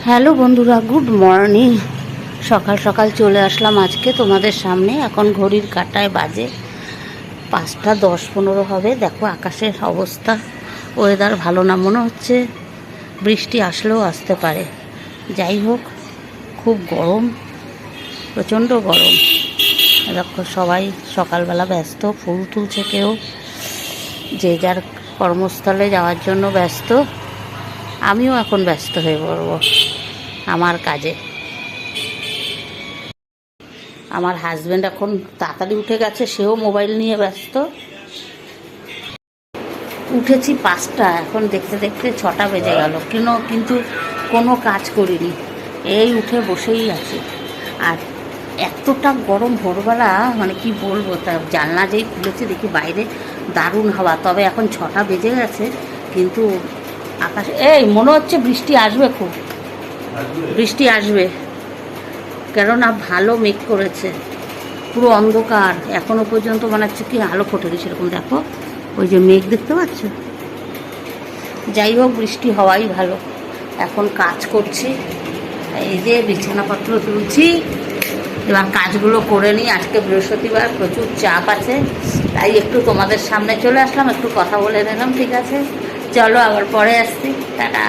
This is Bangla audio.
হ্যালো বন্ধুরা, গুড মর্নিং। সকাল সকাল চলে আসলাম আজকে তোমাদের সামনে। এখন ঘড়ির কাঁটায় বাজে 5টা 10-15 হবে। দেখো আকাশের অবস্থা, ওয়েদার ভালো না, মনে হচ্ছে বৃষ্টি আসলেও আসতে পারে। যাই হোক, খুব গরম, প্রচণ্ড গরম। দেখো সবাই সকালবেলা ব্যস্ত, ফুল তুলছে, কেউ যে যার কর্মস্থলে যাওয়ার জন্য ব্যস্ত। আমিও এখন ব্যস্ত হয়ে পড়ব আমার কাজে। আমার হাজব্যান্ড এখন তাড়াতাড়ি উঠে গেছে, সেও মোবাইল নিয়ে ব্যস্ত। উঠেছি 5টা, এখন দেখতে দেখতে 6টা বেজে গেল। কিন্তু কোনো কাজ করিনি, এই উঠে বসেই আছি। আর এতটা গরম ভোরবেলা, মানে কি বলবো, তা জানলা যেই খুলেছে দেখি বাইরে দারুণ হাওয়া। তবে এখন 6টা বেজে গেছে, কিন্তু আকাশে মনে হচ্ছে বৃষ্টি আসবে, খুব বৃষ্টি আসবে, কেননা ভালো মেঘ করেছে, পুরো অন্ধকার। এখনো পর্যন্ত মনে হচ্ছে কি আলো ফোটেনি সেরকম। দেখো ওই যে মেঘ দেখতে পাচ্ছ। যাই হোক, বৃষ্টি হওয়াই ভালো। এখন কাজ করছি, এই যে বিছানাপত্র তুলছি। এবার কাজগুলো করে নিই। আজকে বৃহস্পতিবার, প্রচুর চাপ আছে, তাই একটু তোমাদের সামনে চলে আসলাম, একটু কথা বলে নিলাম। ঠিক আছে, চলো আবার পরে আসছি, টাটা।